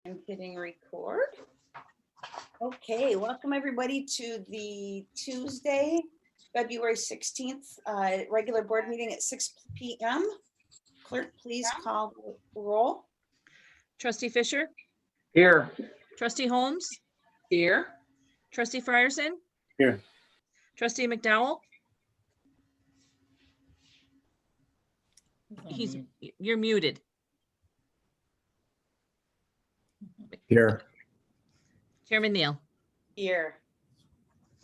I'm hitting record. Okay, welcome everybody to the Tuesday, February 16th, regular board meeting at 6 p.m. Clerk, please call the roll. Trustee Fisher, Here. trustee Holmes, Here. trustee Frierson, Here. trustee McDowell. You're muted. Here. Chairman Neal. Here.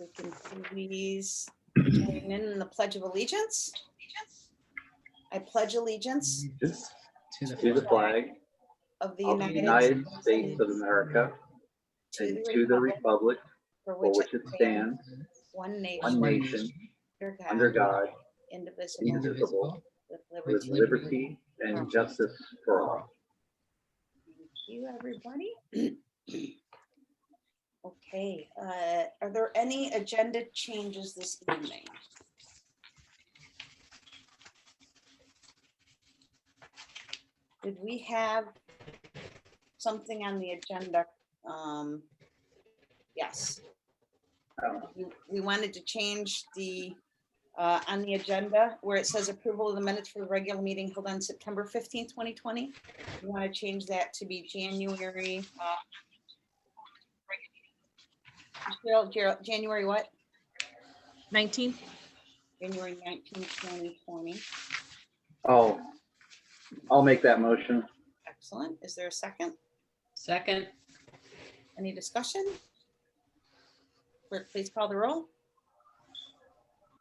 We can please join in the Pledge of Allegiance. I pledge allegiance To the flag of the of the United United States of America and to the republic for for which it stands, one one nation, nation, under under God, indivisible, indivisible, with with liberty. liberty and justice for all. Thank you, everybody. Okay, are there any agenda changes this evening? Did we have something on the agenda? Yes. We wanted to change the, on the agenda where it says approval of the minutes for the regular meeting held on September 15th, 2020. We want to change that to be January. January what? 19th. January 19th, 2020. Oh, I'll make that motion. Excellent. Is there a second? Second. Any discussion? Clerk, please call the roll.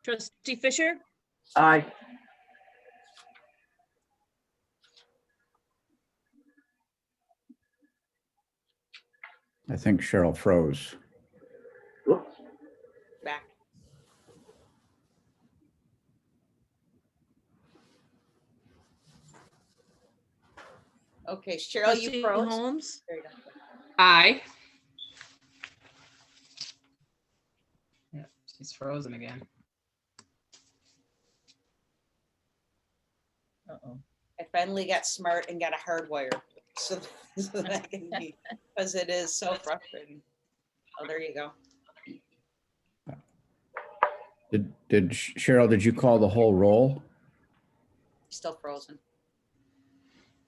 Trustee Fisher, Aye. I think Cheryl froze. Whoops. Back. Okay, Cheryl, you trustee froze. Holmes, There you go. Aye. Yeah, she's frozen again. Uh-oh. I finally got smart and got a hard wire. So that can be, because it is so frustrating. Oh, there you go. Did Cheryl, did you call the whole roll? Still frozen.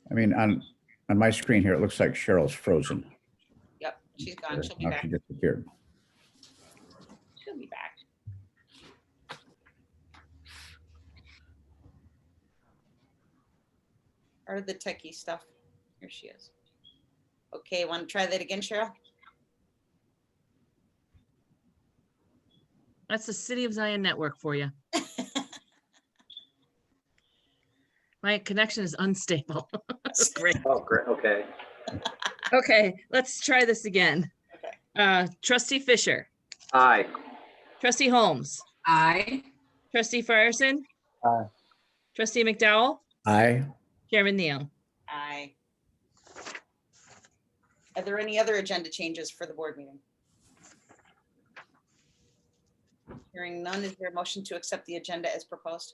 I mean, on my screen here, it looks like Cheryl's frozen. Yep, she's gone. She'll be Now back. she disappeared. She'll be back. Part of the techie stuff. Here she is. Okay, want to try that again, Cheryl? that's the City of Zion Network for you. My connection is unstable. Great. Oh, great. Okay. Okay, let's try this again. Okay. Trustee Fisher, Aye. trustee Holmes, Aye. trustee Frierson, Aye. trustee McDowell, Aye. Chairman Neal. Aye. Are there any other agenda changes for the board meeting? Hearing none, is there a motion to accept the agenda as proposed?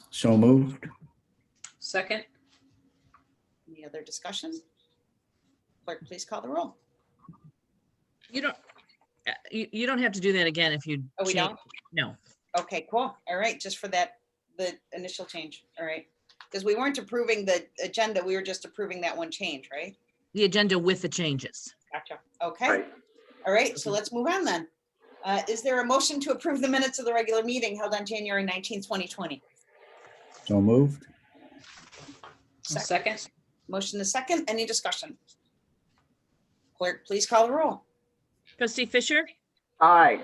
So moved. Second. Any other discussion? Clerk, please call the roll. You don't, you don't have to do that again if you. Oh, we change- don't? No. Okay, cool. All right, just for that, the initial change. All right. Because we weren't approving the agenda, we were just approving that one change, right? The agenda with the changes. Gotcha. Okay. Right. All right, so let's move on then. Is there a motion to approve the minutes of the regular meeting held on January 19th, 2020? So moved. Second. Motion is second. Any discussion? Clerk, please call the roll. Trustee Fisher, Aye.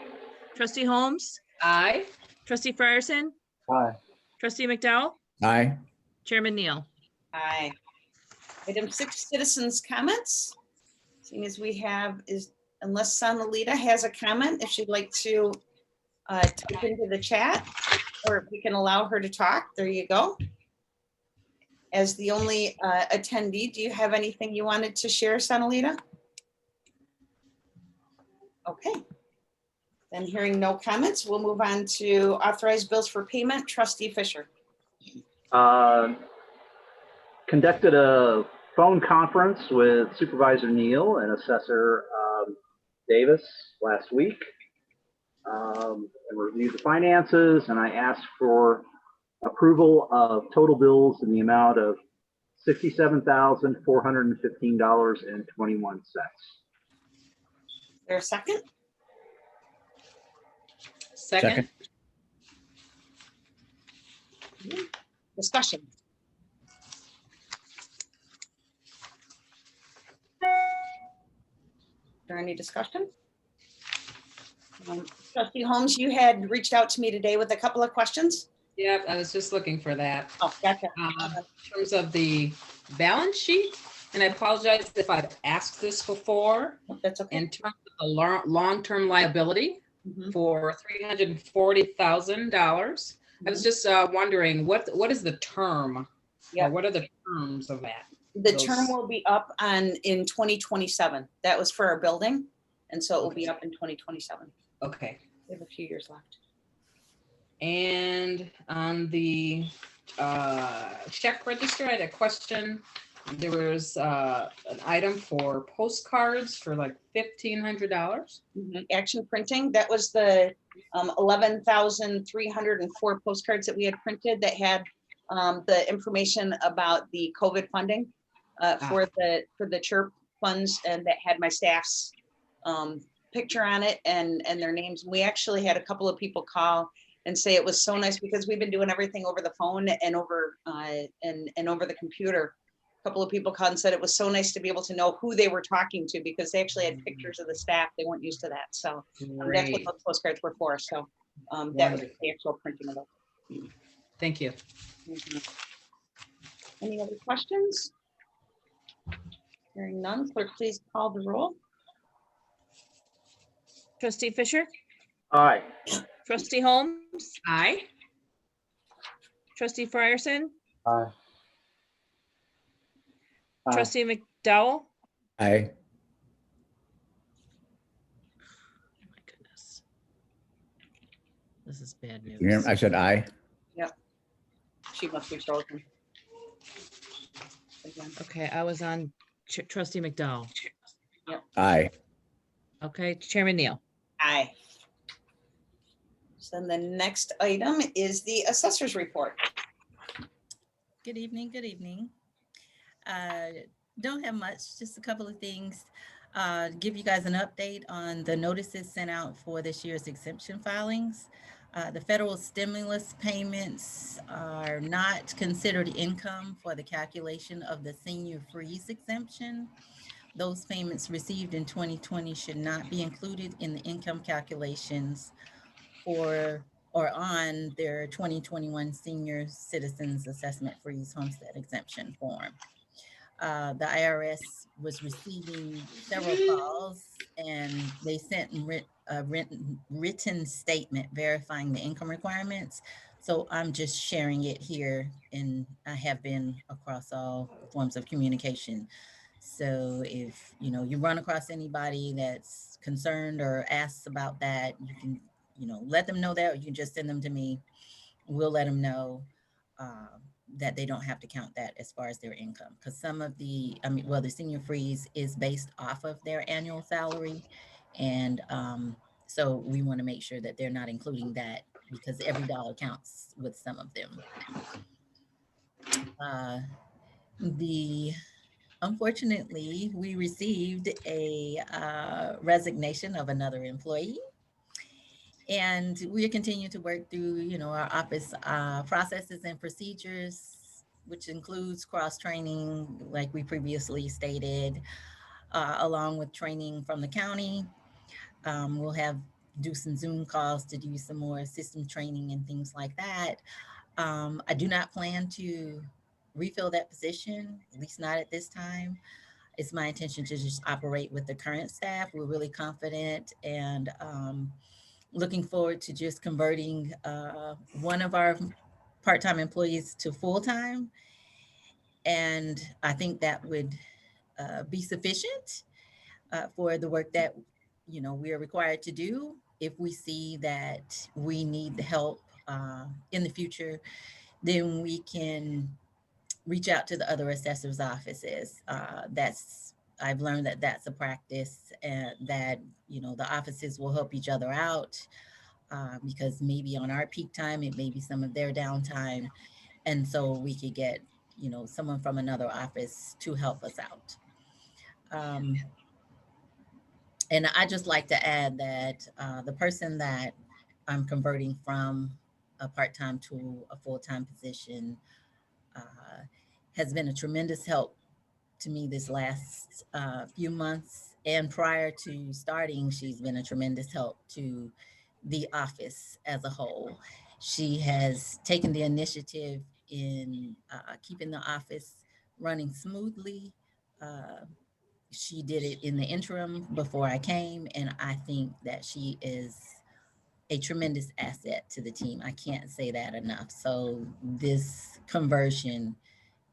trustee Holmes, Aye. trustee Frierson, Aye. trustee McDowell, Aye. Chairman Neal. Aye. Item 6, citizens' comments. Seeing as we have is, unless Sanalita has a comment, if she'd like to type into the chat, or if we can allow her to talk, there you go. As the only attendee, do you have anything you wanted to share, Sanalita? Okay. Then hearing no comments, we'll move on to authorized bills for payment. Trustee Fisher. Conducted a phone conference with Supervisor Neal and Assessor Davis last week, and reviewed the finances, and I asked for approval of total bills in the amount of $67,415.21. There a second? Second. Discussion. Is there any discussion? Trustee Holmes, you had reached out to me today with a couple of questions. Yep, I was just looking for that. Oh, gotcha. In terms of the balance sheet, and I apologize if I've asked this before, That's okay. in terms of the long-term liability Mhm. for $340,000. I was just wondering, what is the term? Yeah. Or what are the terms of that? The term Those- will be up in 2027. That was for our building. And so it will be up in 2027. Okay. We have a few years left. And on the check register, I had a question. There was an item for postcards for like $1,500. Action printing, that was the 11,304 postcards that we had printed that had the information about the COVID funding for the CHIRP funds, and that had my staff's picture on it and their names. We actually had a couple of people call and say it was so nice because we've been doing everything over the phone and over and over the computer. A couple of people called and said it was so nice to be able to know who they were talking to because they actually had pictures of the staff. They weren't used to that. So that's what Great. those postcards were for. So that was Wonderful. the actual printing of it. Thank you. Mhm. Any other questions? Hearing none, clerk, please call the roll. Trustee Fisher, Aye. trustee Holmes, Aye. trustee Frierson, Aye. trustee McDowell. Aye. Oh my goodness. This is bad You hear news. me? I said aye. She must be frozen. Again. Okay, I was on trustee McDowell. Aye. Okay, Chairman Neal. Aye. So the next item is the assessor's report. Good evening, good evening. Don't have much, just a couple of things. Give you guys an update on the notices sent out for this year's exemption filings. The federal stimulus payments are not considered income for the calculation of the senior freeze exemption. Those payments received in 2020 should not be included in the income calculations for or on their 2021 Senior Citizens Assessment Freeze Homestead Exemption form. The IRS was receiving several calls and they sent a written statement verifying the income requirements. So I'm just sharing it here, and I have been across all forms of communication. So if you run across anybody that's concerned or asks about that, you can let them know that, or you can just send them to me. We'll let them know that they don't have to count that as far as their income, because some of the senior freeze is based off of their annual salary, and so we want to make sure that they're not including that because every dollar counts with some of them. Unfortunately, we received a resignation of another employee, and we continue to work through, our office processes and procedures, which includes cross-training, like we previously stated, along with training from the county. We'll do some Zoom calls to do some more system training and things like that. I do not plan to refill that position, at least not at this time. It's my intention to just operate with the current staff. We're really confident and looking forward to just converting one of our part-time employees to full-time. And I think that would be sufficient for the work that, we are required to do. If we see that we need the help in the future, then we can reach out to the other assessors' offices. I've learned that that's a practice, and that, you know, the offices will help each other out, because maybe on our peak time, it may be some of their downtime. And so we could get, you know, someone from another office to help us out. And I just like to add that the person that I'm converting from a part-time to a full-time position uh, has been a tremendous help to me this last few months. And prior to starting, she's been a tremendous help to the office as a whole. She has taken the initiative in keeping the office running smoothly. Uh, she did it in the interim before I came, and I think that she is a tremendous asset to the team. I can't say that enough. So this conversion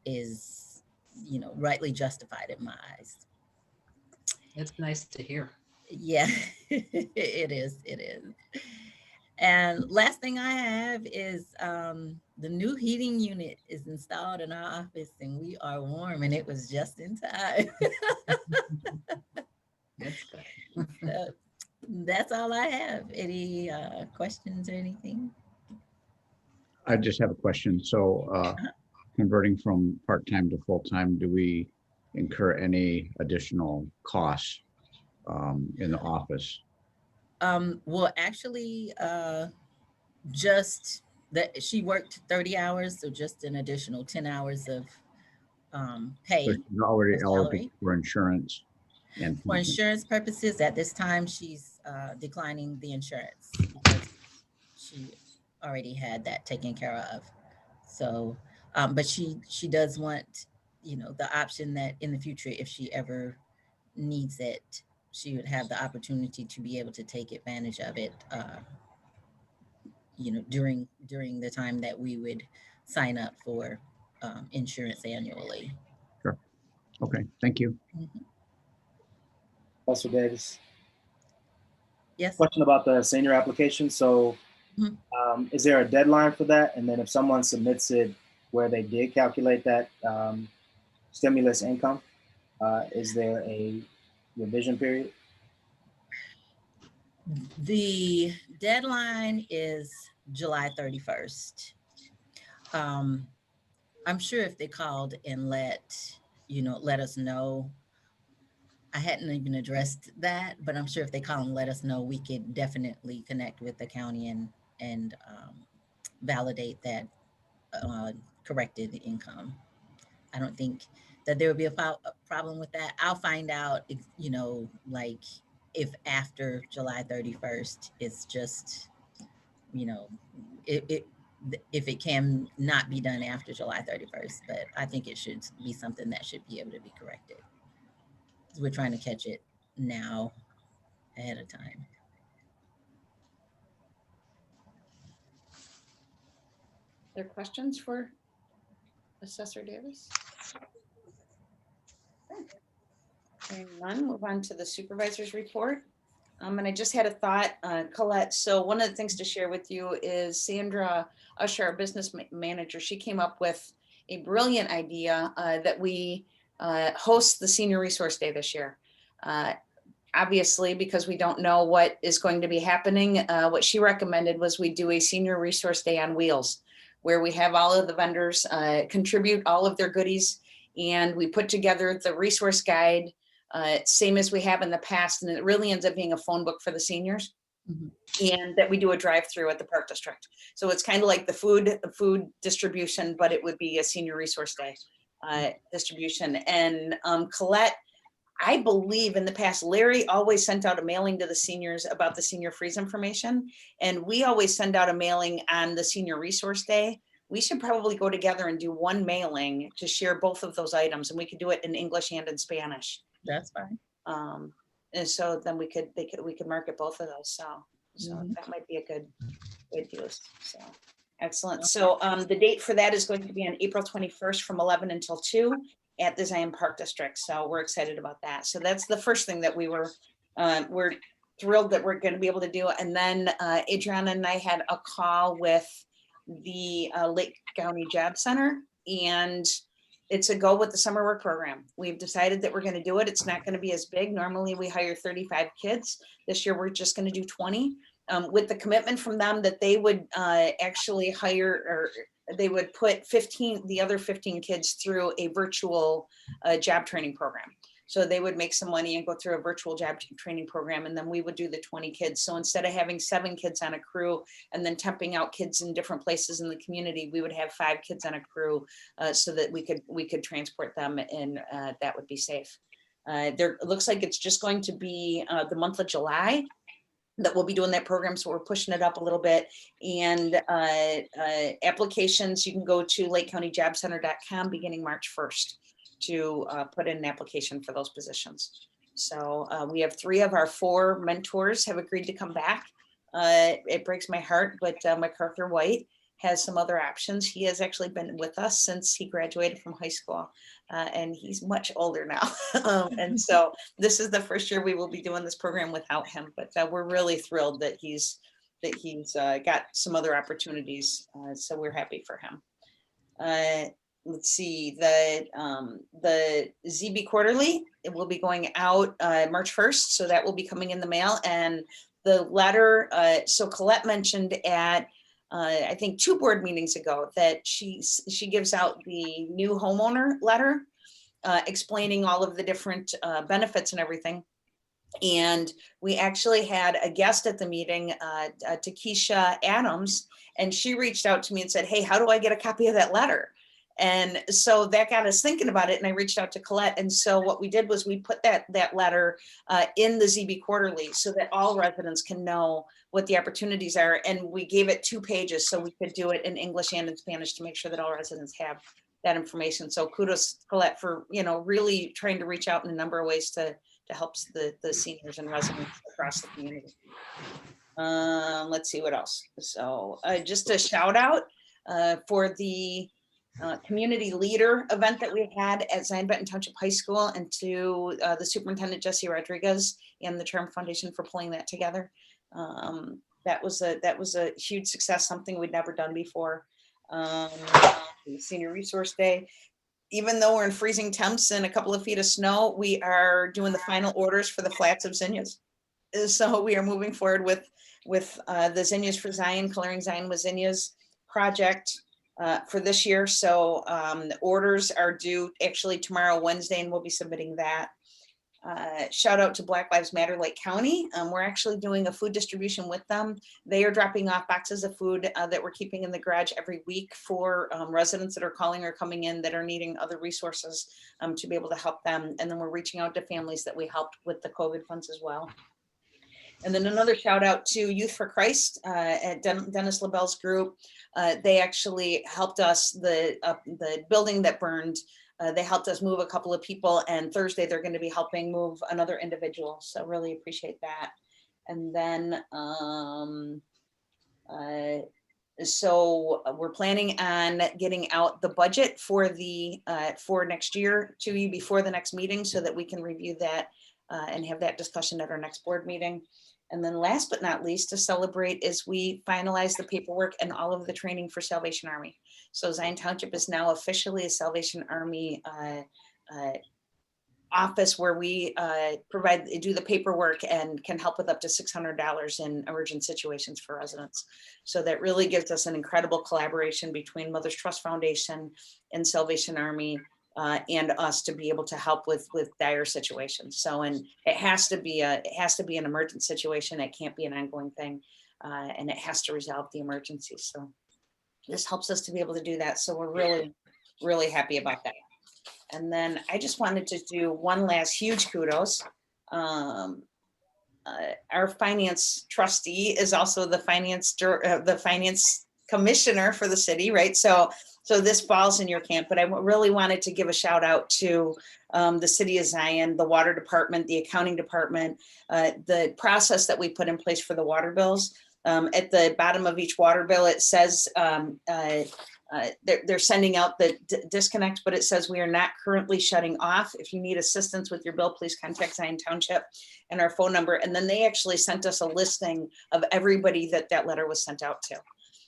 is, you know, rightly justified in my eyes. It's nice to hear. Yeah, it is. It is. And last thing I have is the new heating unit is installed in our office, and we are warm, and it was just in time. That's good. So that's all I have. Any questions or anything? I just have a question. So converting from part-time to full-time, do we incur any additional costs in the office? Well, actually, just that she worked 30 hours, so just an additional 10 hours of So pay she's already or eligible salary. for insurance and For pension. insurance purposes, at this time, she's declining the insurance because she already had that taken care of. So, but she does want, you know, the option that in the future, if she ever needs it, she would have the opportunity to be able to take advantage of it. You know, during the time that we would sign up for insurance annually. Sure. Okay, thank you. Mhm. Professor Davis. Yes. Question about the senior application. So Mhm. is there a deadline for that? And then if someone submits it where they did calculate that stimulus income, is there a revision period? The deadline is July 31st. I'm sure if they called and let us know. I hadn't even addressed that, but I'm sure if they call and let us know, we could definitely connect with the county and validate that corrected income. I don't think that there would be a problem with that. I'll find out, you know, like if after July 31st, it's just, you know, if it can not be done after July 31st, but I think it should be something that should be able to be corrected. We're trying to catch it now ahead of time. There questions for Assessor Davis? Okay. Hearing none, move on to the supervisor's report. And I just had a thought, Colette. So one of the things to share with you is Sandra Usher, our business manager. She came up with a brilliant idea that we host the Senior Resource Day this year. Obviously, because we don't know what is going to be happening, what she recommended was we do a Senior Resource Day on wheels, where we have all of the vendors contribute all of their goodies, and we put together the resource guide, same as we have in the past, and it really ends up being a phone book for the seniors. Mhm. And that we do a drive-through at the Park District. So it's kind of like the food distribution, but it would be a Senior Resource Day distribution. And Colette, I believe in the past, Larry always sent out a mailing to the seniors about the senior freeze information. And we always send out a mailing on the Senior Resource Day. We should probably go together and do one mailing to share both of those items, and we could do it in English and in Spanish. That's fine. And so then we could market both of those. So Mhm. that might be a good use. So excellent. So the date for that is going to be on April 21st from 11 until 2 at the Zion Park District. So we're excited about that. So that's the first thing that we're thrilled that we're going to be able to do. And then Adriana and I had a call with the Lake County Job Center, and it's a go with the summer work program. We've decided that we're going to do it. It's not going to be as big. Normally we hire 35 kids. This year we're just going to do 20 with the commitment from them that they would actually hire, or they would put the other 15 kids through a virtual job training program. So they would make some money and go through a virtual job training program, and then we would do the 20 kids. So instead of having 7 kids on a crew and then temping out kids in different places in the community, we would have 5 kids on a crew so that we could transport them, and that would be safe. It looks like it's just going to be the month of July that we'll be doing that program. So we're pushing it up a little bit. And applications, you can go to lakecountyjobcenter.com beginning March 1st to put in an application for those positions. So we have 3 of our 4 mentors have agreed to come back. It breaks my heart, but MacArthur White has some other options. He has actually been with us since he graduated from high school, and he's much older now. And so this is the first year we will be doing this program without him, but we're really thrilled that he's got some other opportunities. So we're happy for him. Let's see, the ZB Quarterly, it will be going out March 1st. So that will be coming in the mail. And the letter, so Colette mentioned at I think 2 board meetings ago that she gives out the new homeowner letter explaining all of the different benefits and everything. And we actually had a guest at the meeting, Takesha Adams, and she reached out to me and said, hey, how do I get a copy of that letter? And so that got us thinking about it. And I reached out to Colette. And so what we did was we put that letter in the ZB Quarterly so that all residents can know what the opportunities are. And we gave it 2 pages so we could do it in English and in Spanish to make sure that all residents have that information. So kudos, Colette, for really trying to reach out in a number of ways to help the seniors and residents across the community. Let's see what else. So just a shout out for the community leader event that we had at Zion Benton Township High School, and to the superintendent, Jesse Rodriguez, and the Charm Foundation for pulling that together. That was a huge success, something we'd never done before. Senior Resource Day. Even though we're in freezing temps and a couple of feet of snow, we are doing the final orders for the flats of zinnias. So we are moving forward with the Zinnias for Zion, Coloring Zion with Zinnias project for this year. So the orders are due actually tomorrow, Wednesday, and we'll be submitting that. Shout out to Black Lives Matter Lake County. We're actually doing a food distribution with them. They are dropping off boxes of food that we're keeping in the garage every week for residents that are calling or coming in that are needing other resources to be able to help them. And then we're reaching out to families that we helped with the COVID funds as well. And then another shout out to Youth for Christ at Dennis LaBelle's group. They actually helped us, the building that burned, they helped us move a couple of people, and Thursday they're going to be helping move another individual. So really appreciate that. And then, so we're planning on getting out the budget for for next year to you before the next meeting so that we can review that and have that discussion at our next board meeting. And then last but not least, to celebrate is we finalize the paperwork and all of the training for Salvation Army. So Zion Township is now officially a Salvation Army office where we do the paperwork and can help with up to $600 in emergent situations for residents. So that really gives us an incredible collaboration between Mother's Trust Foundation and Salvation Army and us to be able to help with dire situations. So, and it has to be an emergent situation. It can't be an ongoing thing, and it has to resolve the emergency. So this helps us to be able to do that. So we're really, really happy about that. And then I just wanted to do one last huge kudos. Our finance trustee is also the finance commissioner for the city, right? So this falls in your camp, but I really wanted to give a shout out to the city of Zion, the water department, the accounting department, the process that we put in place for the water bills. At the bottom of each water bill, it says they're sending out the disconnect, but it says we are not currently shutting off. If you need assistance with your bill, please contact Zion Township and our phone number. And then they actually sent us a listing of everybody that letter was sent out to.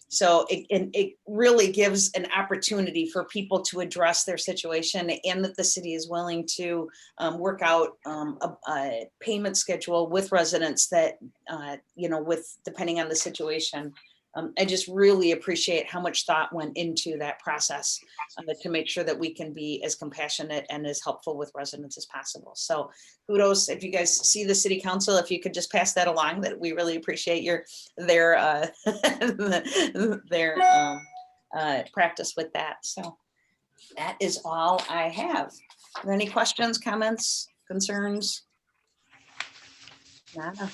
So it really gives an opportunity for people to address their situation, and that the city is willing to work out a payment schedule with residents that, with depending on the situation. I just really appreciate how much thought went into that process to make sure that we can be as compassionate and as helpful with residents as possible. So kudos, if you guys see the city council, if you could just pass that along, that we really appreciate their practice with that. So that is all I have. Are there any questions, comments, concerns? Nada.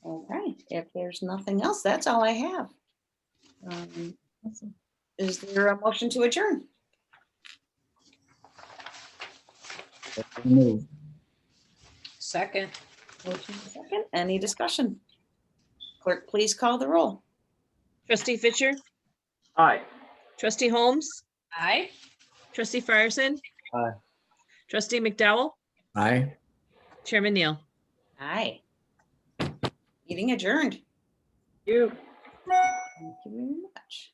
Okay, if there's nothing else, that's all I have. Is there a motion to adjourn? Move. Second. Motion second. Any discussion? Clerk, please call the roll. Trustee Fisher, Aye. trustee Holmes, Aye. trustee Frierson. Aye. Trustee McDowell, Aye. Chairman Neal. Aye. Meeting adjourned. You. Thank you very much.